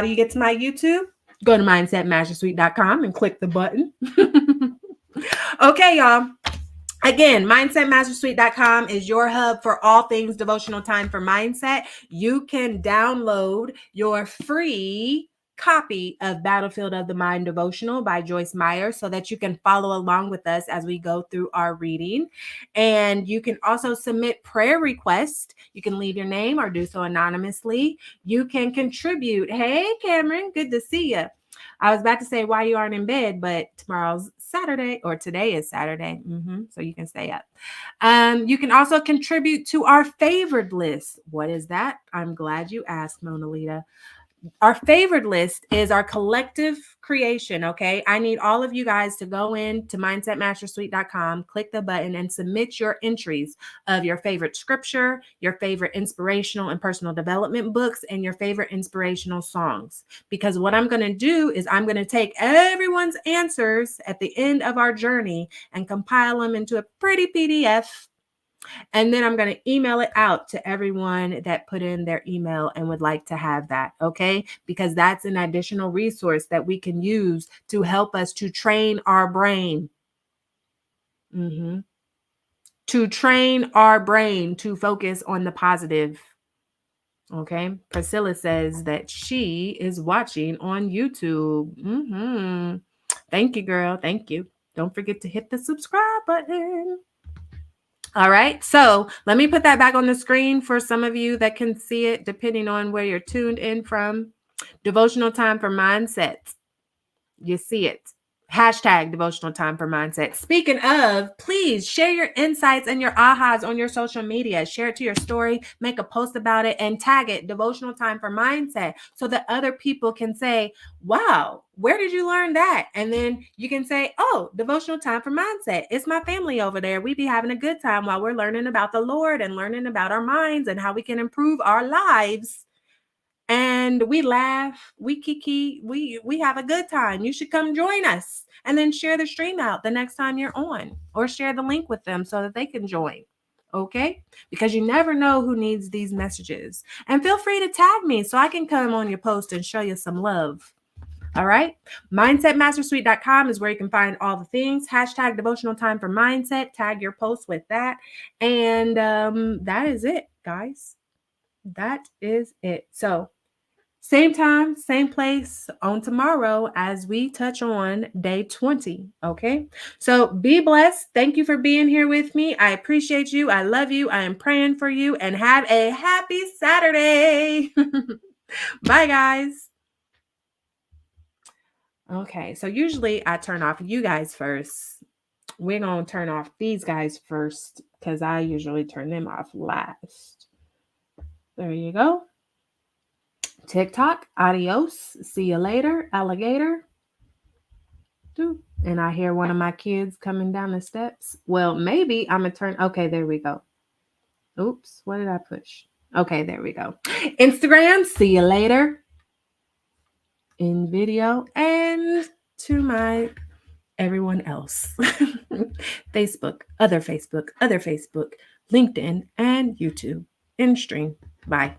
do you get to my YouTube? Go to mindsetmastersweet.com and click the button. Okay, y'all. Again, mindsetmastersweet.com is your hub for all things devotional time for mindset. You can download your free copy of Battlefield of the Mind devotional by Joyce Meyer so that you can follow along with us as we go through our reading. And you can also submit prayer requests. You can leave your name or do so anonymously. You can contribute. Hey, Cameron, good to see you. I was about to say why you aren't in bed, but tomorrow's Saturday, or today is Saturday. So you can stay up. You can also contribute to our favored list. What is that? I'm glad you asked, Mona Lita. Our favored list is our collective creation, okay? I need all of you guys to go in to mindsetmastersweet.com, click the button, and submit your entries of your favorite scripture, your favorite inspirational and personal development books, and your favorite inspirational songs. Because what I'm going to do is I'm going to take everyone's answers at the end of our journey and compile them into a pretty PDF. And then I'm going to email it out to everyone that put in their email and would like to have that, okay? Because that's an additional resource that we can use to help us to train our brain. To train our brain to focus on the positive. Okay. Priscilla says that she is watching on YouTube. Thank you, girl. Thank you. Don't forget to hit the subscribe button. All right, so let me put that back on the screen for some of you that can see it, depending on where you're tuned in from. Devotional time for mindset. You see it. Hashtag devotional time for mindset. Speaking of, please share your insights and your ahas on your social media. Share it to your story, make a post about it, and tag it devotional time for mindset so that other people can say, wow, where did you learn that? And then you can say, oh, devotional time for mindset. It's my family over there. We be having a good time while we're learning about the Lord and learning about our minds and how we can improve our lives. And we laugh, we kiki, we have a good time. You should come join us and then share the stream out the next time you're on, or share the link with them so that they can join. Okay? Because you never know who needs these messages. And feel free to tag me so I can come on your post and show you some love. All right. Mindsetmastersweet.com is where you can find all the things. Hashtag devotional time for mindset. Tag your post with that. And that is it, guys. That is it. So same time, same place on tomorrow as we touch on day 20. Okay. So be blessed. Thank you for being here with me. I appreciate you. I love you. I am praying for you, and have a happy Saturday. Bye, guys. Okay. So usually I turn off you guys first. We're going to turn off these guys first because I usually turn them off last. There you go. TikTok, adios. See you later, alligator. And I hear one of my kids coming down the steps. Well, maybe I'm going to turn. Okay, there we go. Oops, what did I push? Okay, there we go. Instagram, see you later. In video, and to my everyone else. Facebook, other Facebook, LinkedIn, and YouTube. In stream. Bye.